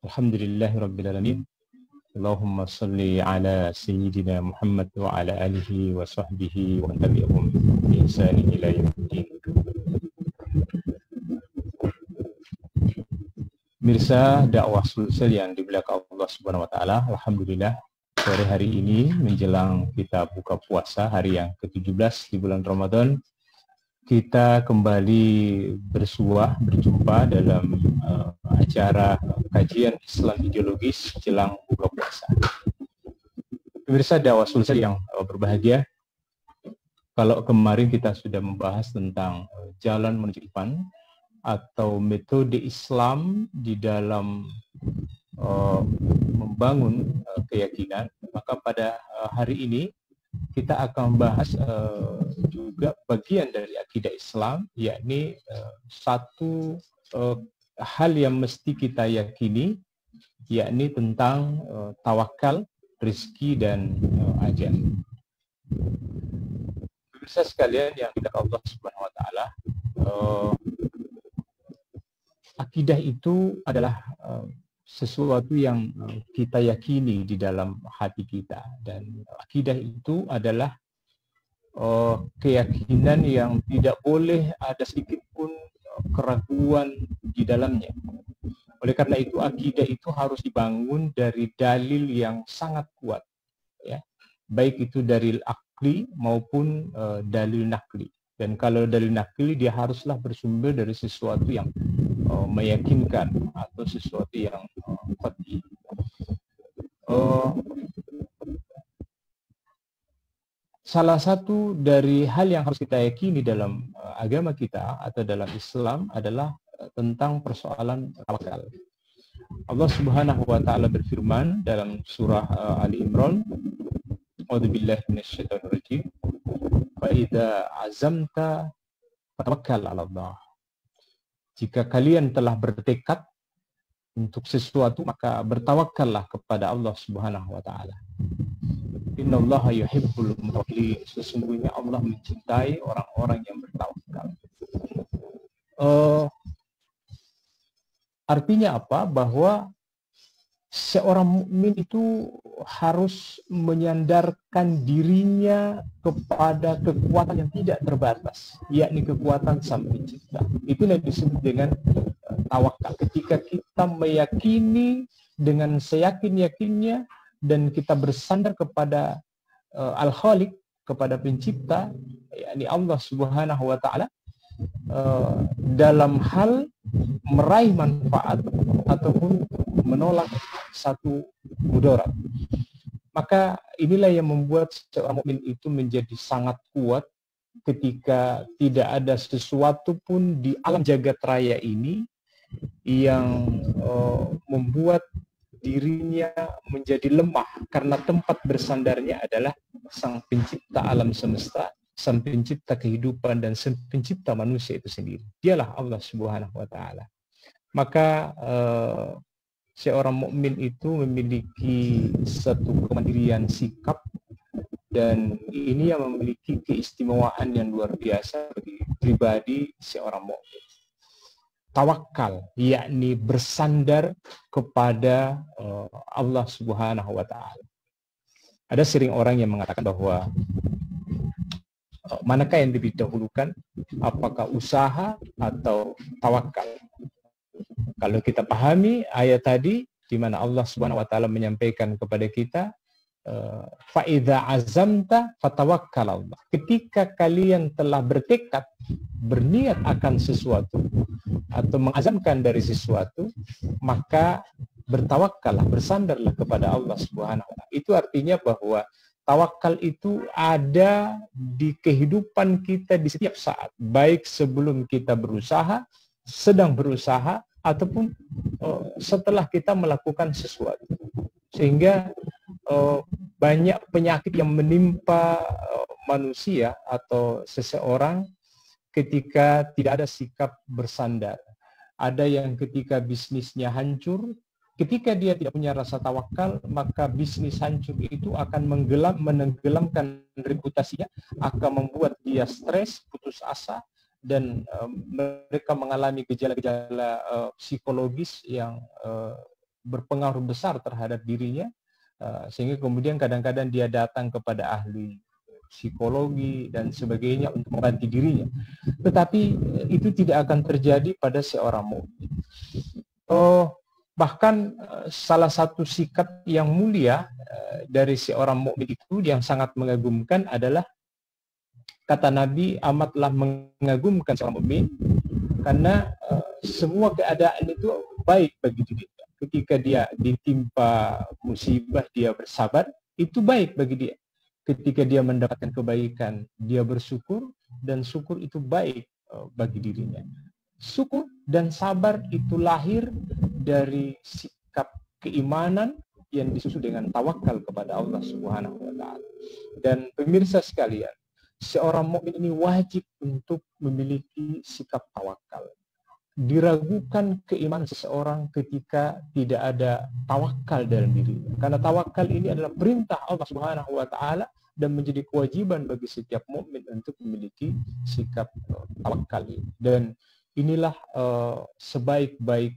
Alhamdulillahirabbil alamin. Allahumma shalli ala sayyidina Muhammad wa ala alihi wa sahbihi wa tabi'ahum bi ihsan ila yaumiddin. Mirsa dakwah Sulsel yang dimuliakan Allah Subhanahu wa taala, alhamdulillah sore hari ini menjelang kita buka puasa hari yang ke-17 di bulan Ramadan, kita kembali berjumpa dalam acara kajian Islam ideologis jelang buka puasa. Pemirsa dakwah Sulsel yang berbahagia, kalau kemarin kita sudah membahas tentang jalan menuju iman atau metode Islam di dalam membangun keyakinan, maka pada hari ini kita akan membahas juga bagian dari akidah Islam, yakni satu hal yang mesti kita yakini, yakni tentang tawakal, rezeki dan ajal. Pemirsa sekalian yang dimuliakan Allah Subhanahu wa taala, akidah itu adalah sesuatu yang kita yakini di dalam hati kita, dan akidah itu adalah keyakinan yang tidak boleh ada sedikit pun keraguan di dalamnya. Oleh karena itu akidah itu harus dibangun dari dalil yang sangat kuat, ya, baik itu dalil akli maupun dalil nakli. Dan kalau dalil nakli, dia haruslah bersumber dari sesuatu yang meyakinkan atau sesuatu yang qat'i. Salah satu dari hal yang harus kita yakini dalam agama kita atau dalam Islam adalah tentang persoalan tawakal. Allah Subhanahu wa taala berfirman dalam surah Ali Imran, A'udzubillahi minasyaitonir rajim, fa idza azamta fatawakkal 'ala Allah. Jika kalian telah bertekad untuk sesuatu, maka bertawakallah kepada Allah Subhanahu wa taala. Innallaha yuhibbul mutawakkilin. Sesungguhnya Allah mencintai orang-orang yang bertawakal. Artinya apa? Bahwa seorang mukmin itu harus menyandarkan dirinya kepada kekuatan yang tidak terbatas, yakni kekuatan Sang Pencipta. Itu yang disebut dengan tawakal. Ketika kita meyakini dengan seyakin-yakinnya dan kita bersandar kepada Al-Khaliq, kepada Pencipta, yakni Allah Subhanahu wa taala, dalam hal meraih manfaat ataupun menolak satu mudarat. Maka inilah yang membuat seorang mukmin itu menjadi sangat kuat ketika tidak ada sesuatu pun di alam jagat raya ini yang membuat dirinya menjadi lemah, karena tempat bersandarnya adalah Sang Pencipta alam semesta, Sang Pencipta kehidupan, dan Sang Pencipta manusia itu sendiri. Dialah Allah Subhanahu wa taala. Maka seorang mukmin itu memiliki satu kemandirian sikap, dan ini yang memiliki keistimewaan yang luar biasa bagi pribadi seorang mukmin. Tawakal, yakni bersandar kepada Allah Subhanahu wa taala. Ada sering orang yang mengatakan bahwa manakah yang lebih dahulukan, apakah usaha atau tawakal? Kalau kita pahami ayat tadi di mana Allah Subhanahu wa taala menyampaikan kepada kita, fa idza azamta fatawakkal Allah. Ketika kalian telah bertekad, berniat akan sesuatu atau mengazamkan dari sesuatu, maka bertawakallah, bersandarlah kepada Allah Subhanahu wa taala. Itu artinya bahwa tawakal itu ada di kehidupan kita di setiap saat, baik sebelum kita berusaha, sedang berusaha, ataupun setelah kita melakukan sesuatu. Sehingga banyak penyakit yang menimpa manusia atau seseorang ketika tidak ada sikap bersandar. Ada yang ketika bisnisnya hancur, ketika dia tidak punya rasa tawakal, maka bisnis hancur itu akan menenggelamkan reputasinya, akan membuat dia stres, putus asa, dan mereka mengalami gejala-gejala psikologis yang berpengaruh besar terhadap dirinya, sehingga kemudian kadang-kadang dia datang kepada ahli psikologi dan sebagainya untuk mengganti dirinya. Tetapi itu tidak akan terjadi pada seorang mukmin. Bahkan salah satu sikap yang mulia dari seorang mukmin itu yang sangat mengagumkan adalah, kata Nabi, amatlah mengagumkan seorang mukmin karena semua keadaan itu baik bagi dirinya. Ketika dia ditimpa musibah, dia bersabar, itu baik bagi dia. Ketika dia mendapatkan kebaikan, dia bersyukur, dan syukur itu baik bagi dirinya. Syukur dan sabar itu lahir dari sikap keimanan yang disusul dengan tawakal kepada Allah Subhanahu wa taala. Dan pemirsa sekalian, seorang mukmin ini wajib untuk memiliki sikap tawakal. Diragukan keimanan seseorang ketika tidak ada tawakal dalam dirinya. Karena tawakal ini adalah perintah Allah Subhanahu wa taala dan menjadi kewajiban bagi setiap mukmin untuk memiliki sikap tawakal. Dan inilah sebaik-baik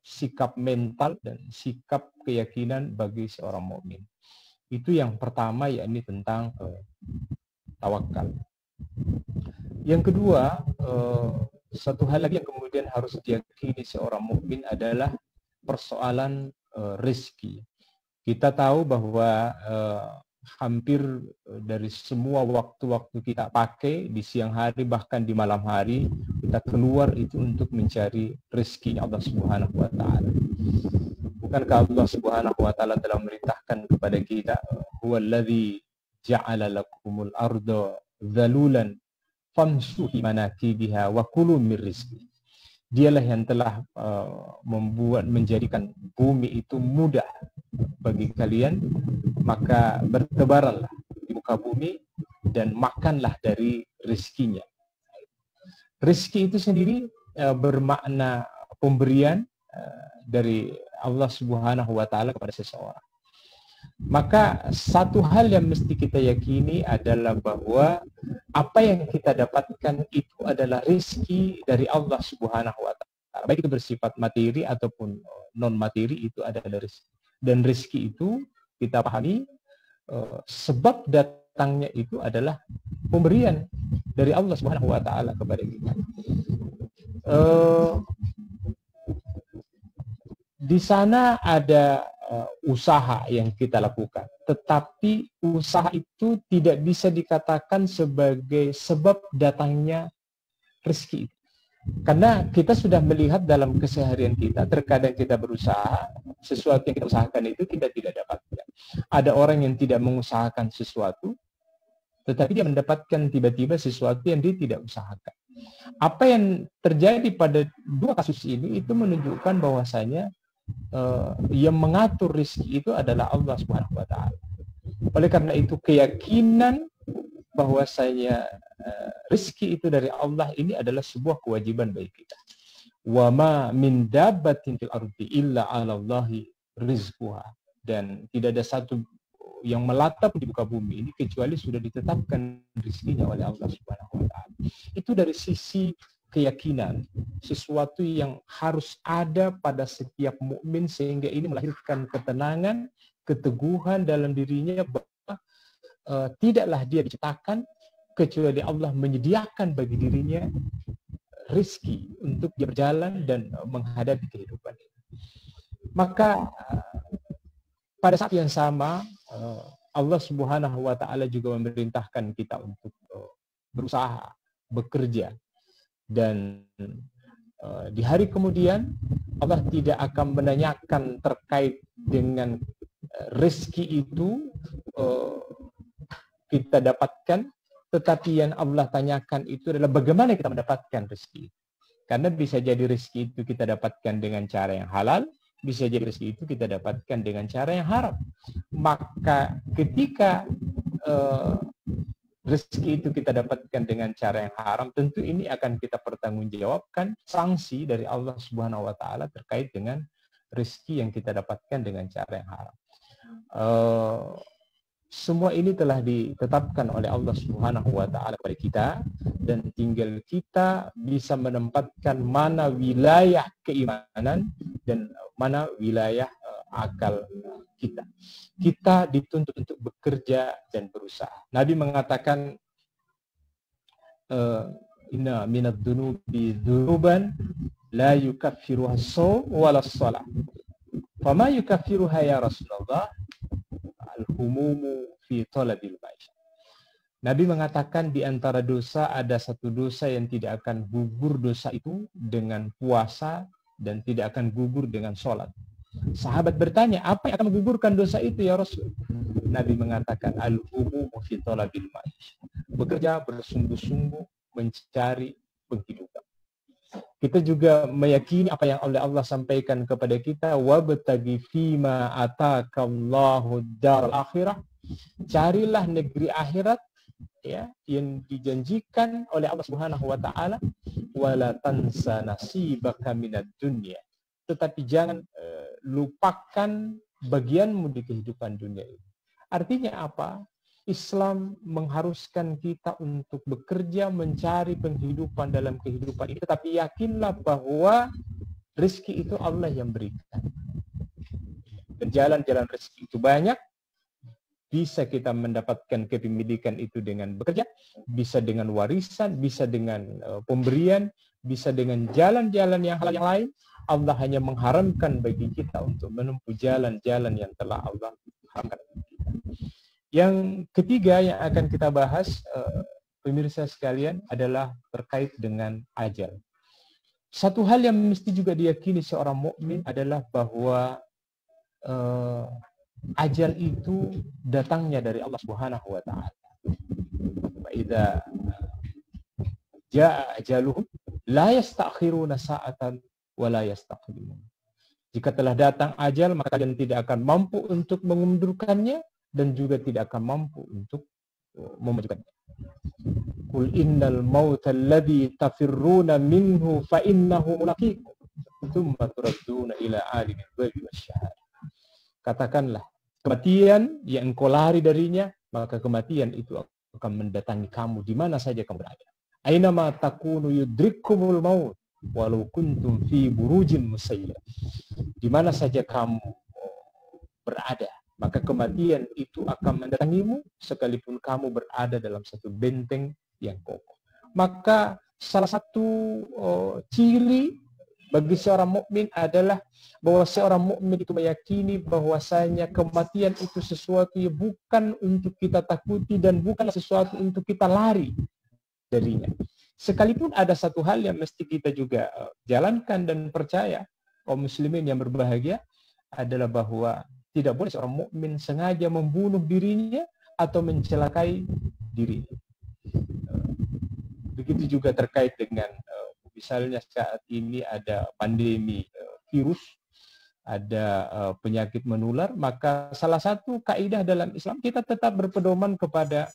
sikap mental dan sikap keyakinan bagi seorang mukmin. Itu yang pertama, yakni tentang tawakal. Yang kedua, satu hal lagi yang kemudian harus diyakini seorang mukmin adalah persoalan rezeki. Kita tahu bahwa hampir dari semua waktu-waktu kita pakai di siang hari bahkan di malam hari, kita keluar itu untuk mencari rezeki Allah Subhanahu wa taala. Bukankah Allah Subhanahu wa taala telah memerintahkan kepada kita, huwallazi ja'ala lakumul arda dzalulan famshu fi manakibiha wa kulu mir rizqi. Dialah yang telah menjadikan bumi itu mudah bagi kalian, maka bertebaranlah di muka bumi dan makanlah dari rezekinya. Rezeki itu sendiri bermakna pemberian dari Allah Subhanahu wa taala kepada seseorang. Maka satu hal yang mesti kita yakini adalah bahwa apa yang kita dapatkan itu adalah rezeki dari Allah Subhanahu wa taala. Baik itu bersifat materi ataupun non materi, itu adalah rezeki. Dan rezeki itu kita pahami sebab datangnya itu adalah pemberian dari Allah Subhanahu wa taala kepada kita. Di sana ada usaha yang kita lakukan, tetapi usaha itu tidak bisa dikatakan sebagai sebab datangnya rezeki. Karena kita sudah melihat dalam keseharian kita, terkadang kita berusaha, sesuatu yang kita usahakan itu kita tidak dapatkan. Ada orang yang tidak mengusahakan sesuatu, tetapi dia mendapatkan tiba-tiba sesuatu yang dia tidak usahakan. Apa yang terjadi pada dua kasus ini itu menunjukkan bahwasanya yang mengatur rezeki itu adalah Allah Subhanahu wa taala. Oleh karena itu keyakinan bahwasanya rezeki itu dari Allah ini adalah sebuah kewajiban bagi kita. Wa ma min dabbatin fil ardi illa 'alallahi rizquha. Dan tidak ada satu yang melatap di muka bumi ini kecuali sudah ditetapkan rezekinya oleh Allah Subhanahu wa taala. Itu dari sisi keyakinan, sesuatu yang harus ada pada setiap mukmin sehingga ini melahirkan ketenangan, keteguhan dalam dirinya bahwa tidaklah dia diciptakan kecuali Allah menyediakan bagi dirinya rezeki untuk dia berjalan dan menghadapi kehidupan ini. Maka pada saat yang sama Allah Subhanahu wa taala juga memerintahkan kita untuk berusaha, bekerja. Dan di hari kemudian Allah tidak akan menanyakan terkait dengan rezeki itu kita dapatkan, tetapi yang Allah tanyakan itu adalah bagaimana kita mendapatkan rezeki. Karena bisa jadi rezeki itu kita dapatkan dengan cara yang halal, bisa jadi rezeki itu kita dapatkan dengan cara yang haram. Maka ketika rezeki itu kita dapatkan dengan cara yang haram, tentu ini akan kita pertanggungjawabkan sanksi dari Allah Subhanahu wa taala terkait dengan rezeki yang kita dapatkan dengan cara yang haram. Semua ini telah ditetapkan oleh Allah Subhanahu wa taala kepada kita, dan tinggal kita bisa menempatkan mana wilayah keimanan dan mana wilayah akal kita. Kita dituntut untuk bekerja dan berusaha. Nabi mengatakan, inna minad dunubi dunuban la yukaffiruha as-shaum wala as-shalah. Fama yukaffiruha ya Rasulullah? Al-humumu fi talabil maisha. Nabi mengatakan di antara dosa ada satu dosa yang tidak akan gugur dosa itu dengan puasa dan tidak akan gugur dengan sholat. Sahabat bertanya, apa yang akan menggugurkan dosa itu ya Rasul? Nabi mengatakan, al-humumu fi talabil maisha. Bekerja bersungguh-sungguh mencari penghidupan. Kita juga meyakini apa yang oleh Allah sampaikan kepada kita, wabtaghi fima atakallahu daral akhirah. Carilah negeri akhirat ya yang dijanjikan oleh Allah Subhanahu wa taala, wala tansa nasibaka minad dunya. Tetapi jangan lupakan bagianmu di kehidupan dunia ini. Artinya apa? Islam mengharuskan kita untuk bekerja mencari penghidupan dalam kehidupan ini, tetapi yakinlah bahwa rezeki itu Allah yang berikan. Dan jalan-jalan rezeki itu banyak. Bisa kita mendapatkan kepemilikan itu dengan bekerja, bisa dengan warisan, bisa dengan pemberian, bisa dengan jalan-jalan yang hal yang lain. Allah hanya mengharamkan bagi kita untuk menempuh jalan-jalan yang telah Allah haramkan bagi kita. Yang ketiga yang akan kita bahas, pemirsa sekalian, adalah terkait dengan ajal. Satu hal yang mesti juga diyakini seorang mukmin adalah bahwa ajal itu datangnya dari Allah Subhanahu wa taala. Wa idza jaa ajaluhum la yasta'khiruna sa'atan wa la yastaqdimun. Jika telah datang ajal, maka kalian tidak akan mampu untuk mengundurkannya dan juga tidak akan mampu untuk memajukannya. Qul innal mauta alladhi tafirruna minhu fa innahu mulaqikum tsumma turadduna ila alimil ghaibi wasyahadah. Katakanlah, kematian yang engkau lari darinya, maka kematian itu akan mendatangi kamu di mana saja kamu berada. Aina ma takunu yudrikkumul maut walau kuntum fi burujin musayyidah. Di mana saja kamu berada, maka kematian itu akan mendatangimu sekalipun kamu berada dalam satu benteng yang kokoh. Maka salah satu ciri bagi seorang mukmin adalah bahwa seorang mukmin itu meyakini bahwasanya kematian itu sesuatu yang bukan untuk kita takuti dan bukan sesuatu untuk kita lari darinya. Sekalipun ada satu hal yang mesti kita juga jalankan dan percaya, kaum muslimin yang berbahagia, adalah bahwa tidak boleh seorang mukmin sengaja membunuh dirinya atau mencelakai dirinya. Begitu juga terkait dengan misalnya saat ini ada pandemi virus, ada penyakit menular, maka salah satu kaidah dalam Islam kita tetap berpedoman kepada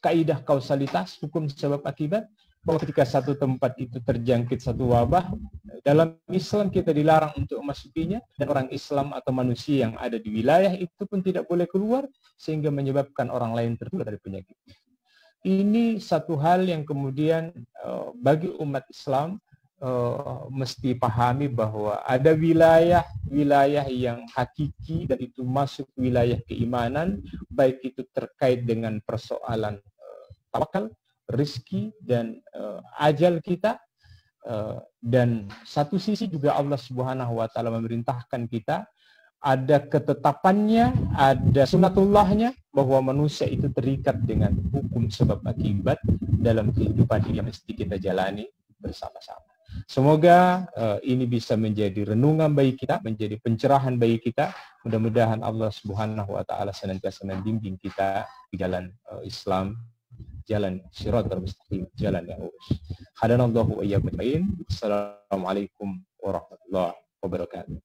kaidah kausalitas, hukum sebab akibat, bahwa ketika satu tempat itu terjangkit satu wabah, dalam Islam kita dilarang untuk memasukinya, dan orang Islam atau manusia yang ada di wilayah itu pun tidak boleh keluar sehingga menyebabkan orang lain tertular dari penyakit. Ini satu hal yang kemudian bagi umat Islam mesti pahami bahwa ada wilayah yang hakiki dan itu masuk wilayah keimanan, baik itu terkait dengan persoalan tawakal, rezeki dan ajal kita, dan satu sisi juga Allah Subhanahu wa taala memerintahkan kita, ada ketetapannya, ada sunatullahnya, bahwa manusia itu terikat dengan hukum sebab akibat dalam kehidupan yang mesti kita jalani bersama-sama. Semoga ini bisa menjadi renungan bagi kita, menjadi pencerahan bagi kita. Mudah-mudahan Allah Subhanahu wa taala senantiasa membimbing kita di jalan Islam, jalan Shiratal Mustaqim, jalan yang lurus. Hadanallahu wa iyyakum ajmain. Assalamualaikum warahmatullahi wabarakatuh.